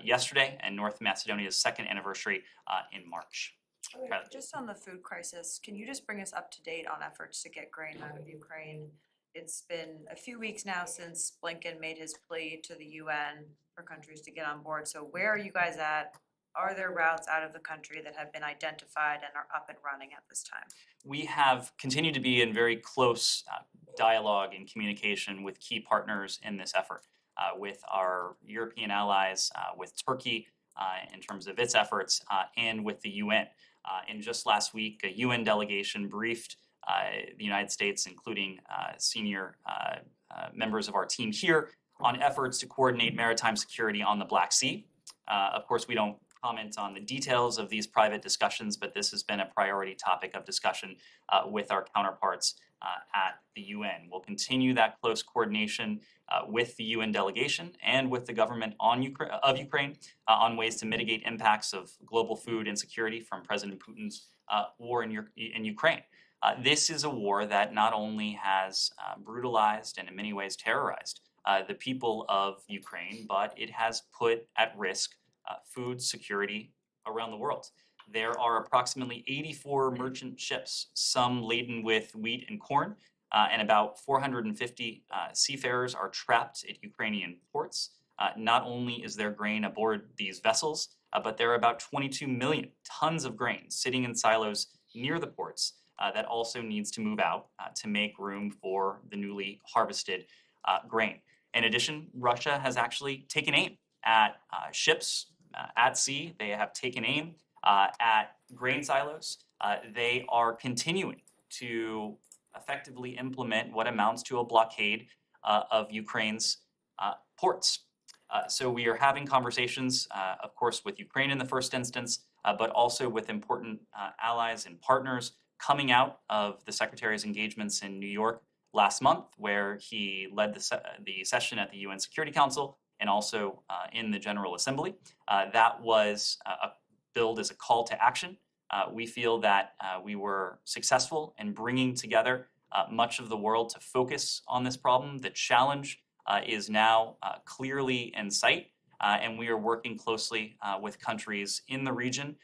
yesterday, and North Macedonia's 2nd anniversary in March. Okay, just on the food crisis, can you just bring us up to date on efforts to get grain out of Ukraine? It's been a few weeks now since Blinken made his plea to the UN for countries to get on board. So where are you guys at? Are there routes out of the country that have been identified and are up and running at this time? We have continued to be in very close dialogue and communication with key partners in this effort, with our European allies, with Turkey in terms of its efforts, and with the UN. And just last week, a UN delegation briefed the United States, including senior members of our team here, on efforts to coordinate maritime security on the Black Sea. Of course, we don't comment on the details of these private discussions, but this has been a priority topic of discussion with our counterparts at the UN. We'll continue that close coordination with the UN delegation and with the government of Ukraine on ways to mitigate impacts of global food insecurity from President Putin's war in Ukraine. This is a war that not only has brutalized and in many ways terrorized the people of Ukraine, but it has put at risk food security around the world. There are approximately 84 merchant ships, some laden with wheat and corn, and about 450 seafarers are trapped at Ukrainian ports. Not only is there grain aboard these vessels, but there are about 22 million tons of grain sitting in silos near the ports that also needs to move out to make room for the newly harvested grain. In addition, Russia has actually taken aim at ships at sea. They have taken aim at grain silos. They are continuing to effectively implement what amounts to a blockade of Ukraine's ports. So we are having conversations, of course, with Ukraine in the first instance, but also with important allies and partners coming out of the Secretary's engagements in New York last month, where he led the session at the UN Security Council and also in the General Assembly. That was billed as a call to action. We feel that we were successful in bringing together much of the world to focus on this problem. The challenge is now clearly in sight, and we are working closely with countries in the region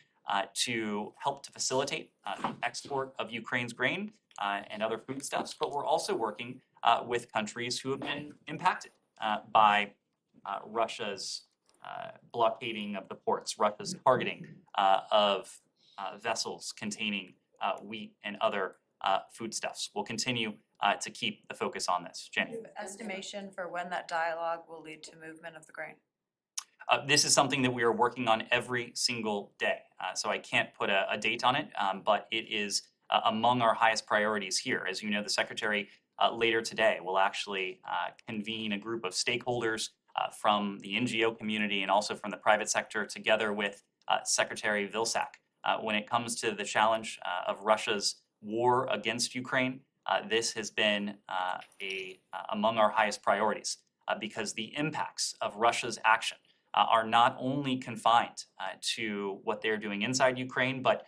to help to facilitate the export of Ukraine's grain and other foodstuffs, but we're also working with countries who have been impacted by Russia's blockading of the ports, Russia's targeting of vessels containing wheat and other foodstuffs. We'll continue to keep the focus on this. Jen. Estimation for when that dialogue will lead to movement of the grain? This is something that we are working on every single day. So I can't put a date on it, but it is among our highest priorities here. As you know, the Secretary later today will actually convene a group of stakeholders from the NGO community and also from the private sector, together with Secretary Vilsack, when it comes to the challenge of Russia's war against Ukraine, this has been among our highest priorities because the impacts of Russia's action are not only confined to what they're doing inside Ukraine, but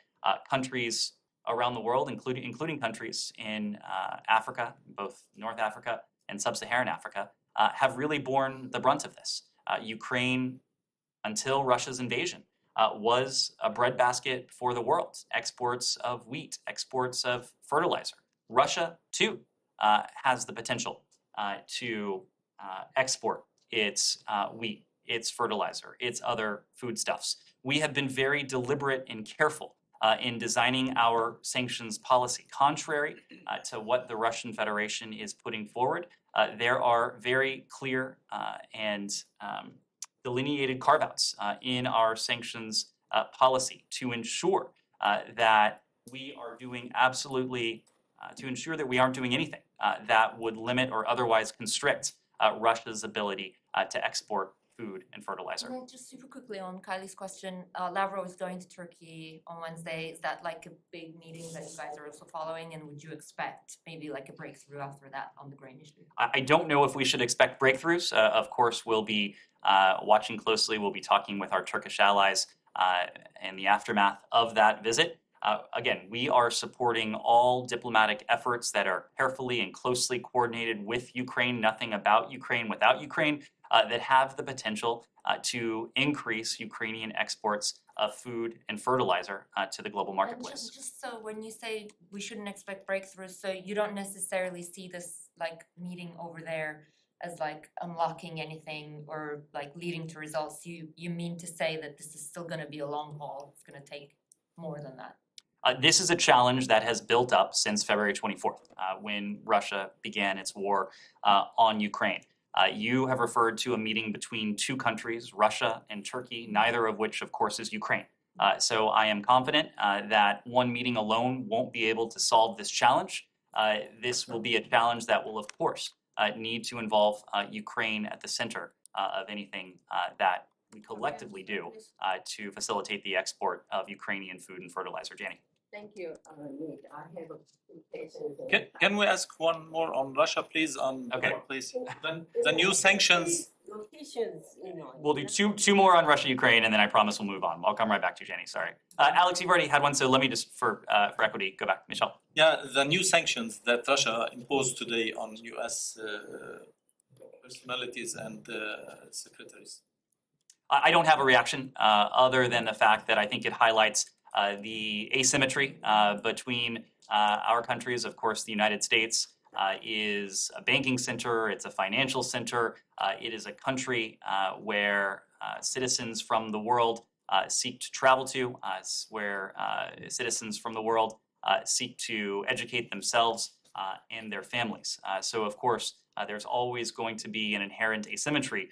countries around the world, including countries in Africa, both North Africa and Sub-Saharan Africa, have really borne the brunt of this. Ukraine, until Russia's invasion, was a breadbasket for the world. Exports of wheat, exports of fertilizer. Russia, too, has the potential to export its wheat, its fertilizer, its other foodstuffs. We have been very deliberate and careful in designing our sanctions policy. Contrary to what the Russian Federation is putting forward, there are very clear and delineated carve-outs in our sanctions policy to ensure that we are doing absolutely, to ensure that we aren't doing anything that would limit or otherwise constrict Russia's ability to export food and fertilizer. And then just super quickly on Kylie's question, Lavrov is going to Turkey on Wednesday. Is that like a big meeting that you guys are also following? And would you expect maybe like a breakthrough after that on the grain issue? I don't know if we should expect breakthroughs. Of course, we'll be watching closely. We'll be talking with our Turkish allies in the aftermath of that visit. Again, we are supporting all diplomatic efforts that are carefully and closely coordinated with Ukraine, nothing about Ukraine without Ukraine, that have the potential to increase Ukrainian exports of food and fertilizer to the global marketplace. And just so when you say we shouldn't expect breakthroughs, so you don't necessarily see this like meeting over there as like unlocking anything or like leading to results. You mean to say that this is still going to be a long haul? It's going to take more than that. This is a challenge that has built up since February 24th, when Russia began its war on Ukraine. You have referred to a meeting between two countries, Russia and Turkey, neither of which, of course, is Ukraine. So I am confident that one meeting alone won't be able to solve this challenge. This will be a challenge that will, of course, need to involve Ukraine at the center of anything that we collectively do to facilitate the export of Ukrainian food and fertilizer. Janie. Thank you, Nick. I have a question. Can we ask one more on Russia, please? Okay. Please. The new sanctions. Locations, We'll do two more on Russia, Ukraine, and then I promise we'll move on. I'll come right back to you, Jenny. Sorry. Alex, you've already had one, so let me just, for equity, go back. Michelle. Yeah, the new sanctions that Russia imposed today on U.S. Personalities and secretaries. I don't have a reaction other than the fact that I think it highlights the asymmetry between our countries. Of course, the United States is a banking center, it's a financial center, it is a country where citizens from the world seek to travel to, where citizens from the world seek to educate themselves and their families. So of course, there's always going to be an inherent asymmetry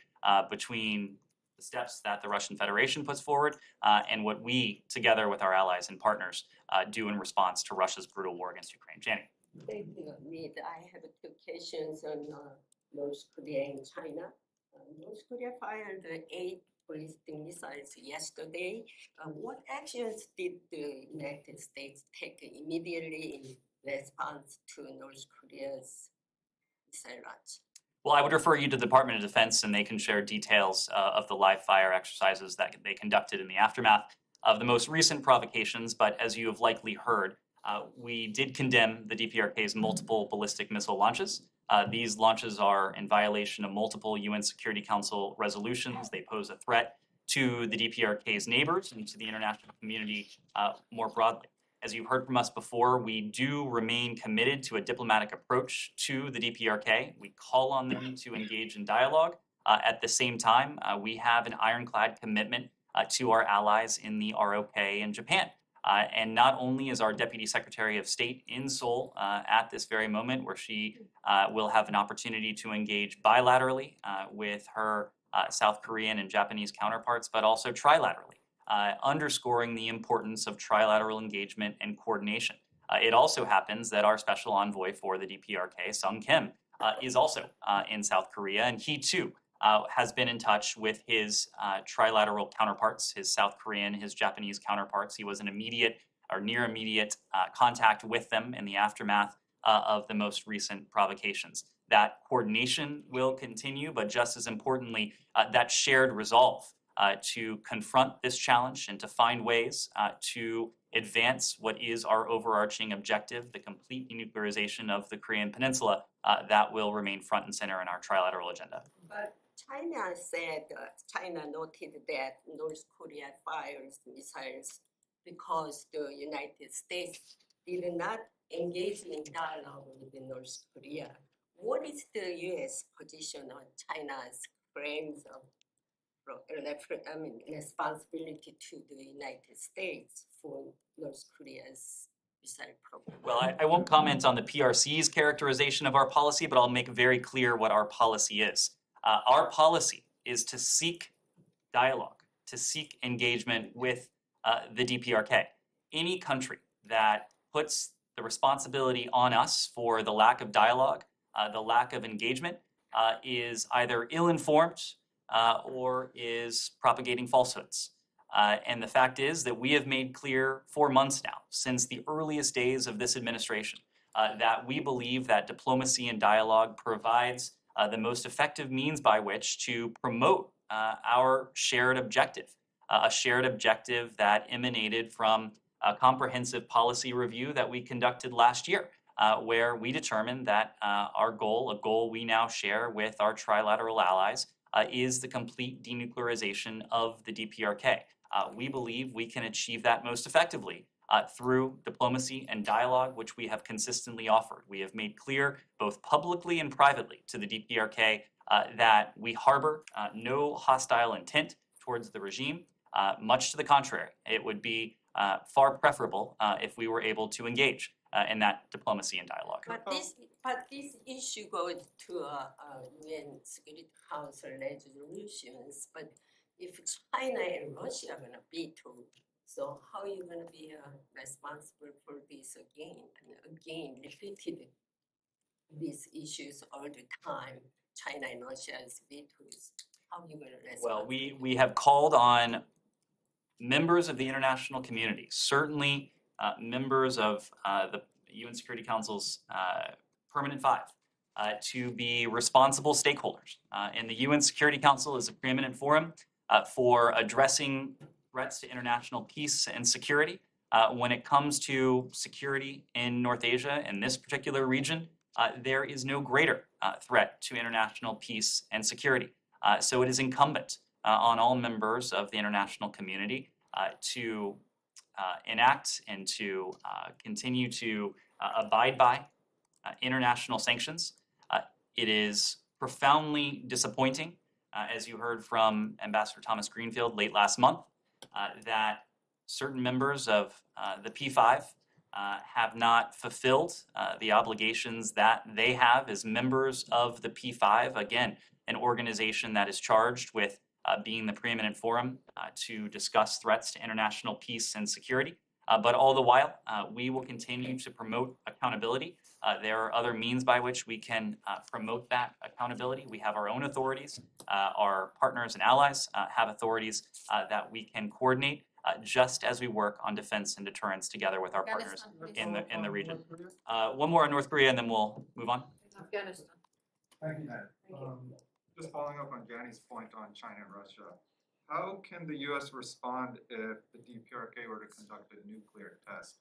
between the steps that the Russian Federation puts forward and what we, together with our allies and partners, do in response to Russia's brutal war against Ukraine. Jenny. Thank you, Nick. I have two questions on North Korea and China. North Korea fired 8 ballistic missiles yesterday. What actions did the United States take immediately in response to North Korea's missile launch? Well, I would refer you to the Department of Defense, and they can share details of the live fire exercises that they conducted in the aftermath of the most recent provocations. But as you have likely heard, we did condemn the DPRK's multiple ballistic missile launches. These launches are in violation of multiple UN Security Council resolutions. They pose a threat to the DPRK's neighbors and to the international community more broadly. As you've heard from us before, we do remain committed to a diplomatic approach to the DPRK. We call on them to engage in dialogue. At the same time, we have an ironclad commitment to our allies in the ROK and Japan. And not only is our Deputy Secretary of State in Seoul at this very moment, where she will have an opportunity to engage bilaterally with her South Korean and Japanese counterparts, but also trilaterally. Underscoring the importance of trilateral engagement and coordination. It also happens that our special envoy for the DPRK, Sung Kim, is also in South Korea, and he too has been in touch with his trilateral counterparts, his South Korean, his Japanese counterparts. He was an immediate or near immediate contact with them in the aftermath of the most recent provocations. That coordination will continue, but just as importantly, that shared resolve to confront this challenge and to find ways to advance what is our overarching objective, the complete denuclearization of the Korean Peninsula, that will remain front and center in our trilateral agenda. But China said, China noted that North Korea fires missiles because the United States did not engage in dialogue with North Korea. What is the U.S. position on China's claims of responsibility to the United States for North Korea's missile program? Well, I won't comment on the PRC's characterization of our policy, but I'll make very clear what our policy is. Our policy is to seek dialogue, to seek engagement with the DPRK. Any country that puts the responsibility on us for the lack of dialogue, the lack of engagement, is either ill-informed or is propagating falsehoods. And the fact is that we have made clear for months now, since the earliest days of this administration, that we believe that diplomacy and dialogue provides the most effective means by which to promote our shared objective, a shared objective that emanated from a comprehensive policy review that we conducted last year, where we determined that our goal, a goal we now share with our trilateral allies, is the complete denuclearization of the DPRK. We believe we can achieve that most effectively through diplomacy and dialogue, which we have consistently offered. We have made clear, both publicly and privately, to the DPRK that we harbor no hostile intent towards the regime. Much to the contrary, it would be far preferable if we were able to engage in that diplomacy and dialogue. But this issue goes to UN Security Council resolutions. But if China and Russia are going to veto, so how are you going to be responsible for this again? And again, repeated these issues all the time. China and Russia's vetoes. How are you going to respond? Well, we have called on members of the international community, certainly members of the UN Security Council's Permanent Five, to be responsible stakeholders. And the UN Security Council is a preeminent forum for addressing threats to international peace and security. When it comes to security in North Asia, in this particular region, there is no greater threat to international peace and security. So it is incumbent on all members of the international community to enact and to continue to abide by international sanctions. It is profoundly disappointing, as you heard from Ambassador Thomas Greenfield late last month, that certain members of the P5 have not fulfilled the obligations that they have as members of the P5, again, an organization that is charged with being the preeminent forum to discuss threats to international peace and security. But all the while, we will continue to promote accountability. There are other means by which we can promote that accountability. We have our own authorities. Our partners and allies have authorities that we can coordinate, just as we work on defense and deterrence together with our partners in the region. One more on North Korea, and then we'll move on. Afghanistan. Thank you, just following up on Danny's point on China and Russia, how can the U.S. respond if the DPRK were to conduct a nuclear test?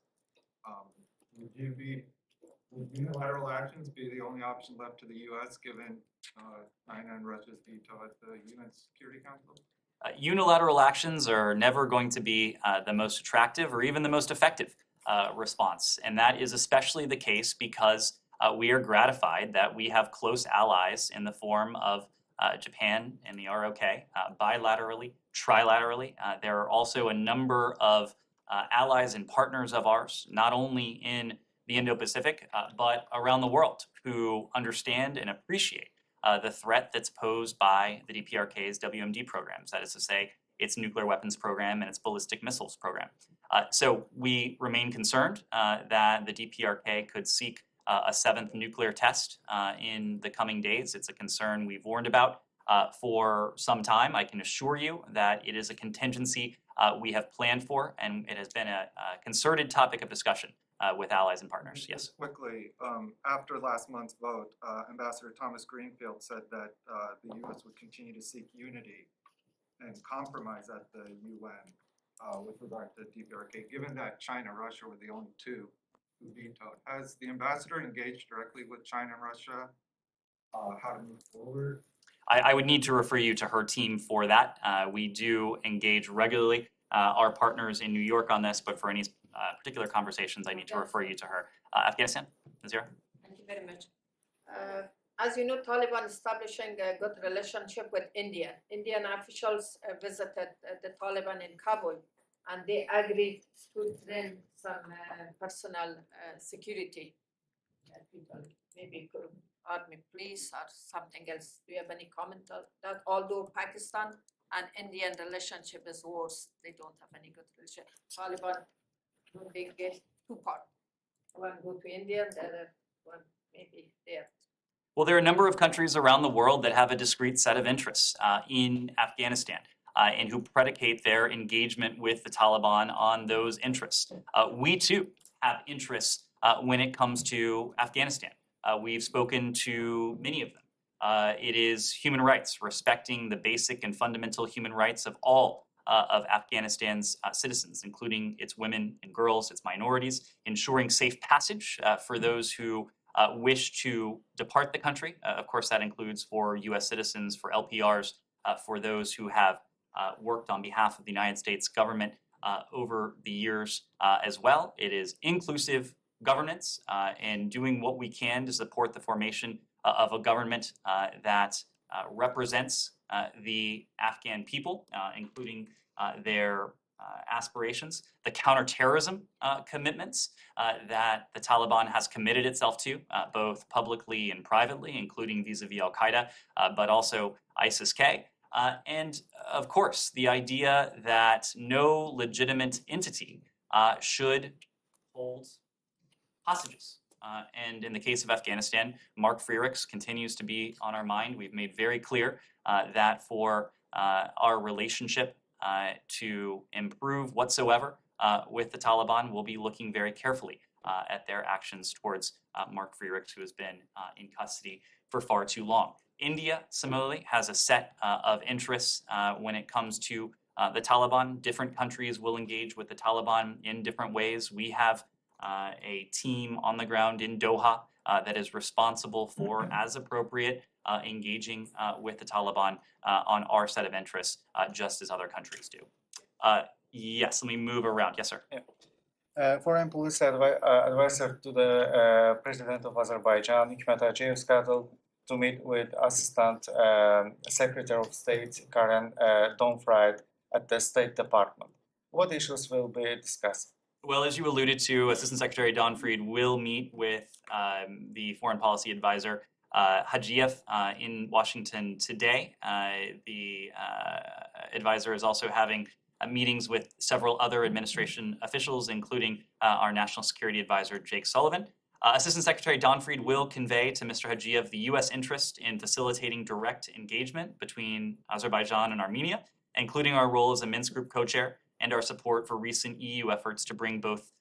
Would unilateral actions be the only option left to the U.S. given China and Russia's veto at the UN Security Council? Unilateral actions are never going to be the most attractive or even the most effective response. And that is especially the case because we are gratified that we have close allies in the form of Japan and the ROK, bilaterally, trilaterally. There are also a number of allies and partners of ours, not only in the Indo-Pacific, but around the world, who understand and appreciate the threat that's posed by the DPRK's WMD programs, that is to say, its nuclear weapons program and its ballistic missiles program. So we remain concerned that the DPRK could seek a seventh nuclear test in the coming days. It's a concern we've warned about for some time. I can assure you that it is a contingency we have planned for, and it has been a concerted topic of discussion with allies and partners. Yes. Quickly, after last month's vote, Ambassador Thomas Greenfield said that the U.S. would continue to seek unity and compromise at the UN with regard to DPRK. Given that China and Russia were the only two who vetoed, has the ambassador engaged directly with China and Russia how to move forward? I would need to refer you to her team for that. We do engage regularly our partners in New York on this, but for any particular conversations, I need to refer you to her. Afghanistan, Nazira? Thank you very much. As you know, Taliban establishing a good relationship with India. Indian officials visited the Taliban in Kabul, and they agreed to train some personal security people, maybe army police or something else. Do you have any comment on that? Although Pakistan and Indian relationship is worse, they don't have any good relationship. Taliban, they get two parts. One go to India, the other one maybe there. Well, there are a number of countries around the world that have a discrete set of interests in Afghanistan and who predicate their engagement with the Taliban on those interests. We too have interests when it comes to Afghanistan. We've spoken to many of them. It is human rights, respecting the basic and fundamental human rights of all of Afghanistan's citizens, including its women and girls, its minorities, ensuring safe passage for those who wish to depart the country. Of course, that includes for U.S. citizens, for LPRs, for those who have worked on behalf of the United States government over the years as well. It is inclusive governance and doing what we can to support the formation of a government that represents the Afghan people, including their aspirations, the counterterrorism commitments that the Taliban has committed itself to, both publicly and privately, including vis-a-vis Al-Qaeda, but also ISIS-K. And of course, the idea that no legitimate entity should hold hostages. And in the case of Afghanistan, Mark Frerichs continues to be on our mind. We've made very clear that for our relationship to improve whatsoever with the Taliban, we'll be looking very carefully at their actions towards Mark Frerichs, who has been in custody for far too long. India, similarly, has a set of interests when it comes to the Taliban. Different countries will engage with the Taliban in different ways. We have a team on the ground in Doha that is responsible for, as appropriate, engaging with the Taliban on our set of interests, just as other countries do. Yes, let me move around. Yes, sir. Foreign policy advisor to the President of Azerbaijan, Hikmet Aliyev, scheduled to meet with Assistant Secretary of State Karen Donfried at the State Department. What issues will be discussed? Well, as you alluded to, Assistant Secretary Donfried will meet with the Foreign Policy Advisor Hajiyev in Washington today. The advisor is also having meetings with several other administration officials, including our National Security Advisor, Jake Sullivan. Assistant Secretary Donfried will convey to Mr. Hajiyev the U.S. interest in facilitating direct engagement between Azerbaijan and Armenia, including our role as a Minsk Group co-chair and our support for recent EU efforts to bring both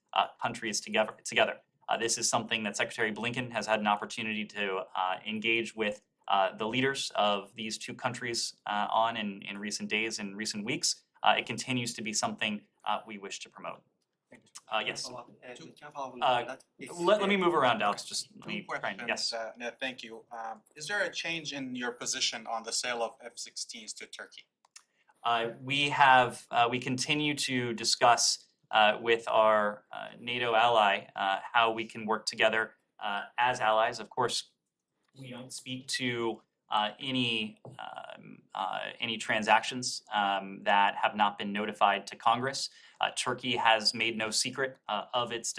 countries together. This is something that Secretary Blinken has had an opportunity to engage with the leaders of these two countries on in recent days and recent weeks. It continues to be something we wish to promote. Yes. Let me move around, Alex. Just let me try and, yes. Thank you. Is there a change in your position on the sale of F-16s to Turkey? We continue to discuss with our NATO ally how we can work together as allies. Of course, we don't speak to any transactions that have not been notified to Congress. Turkey has made no secret of its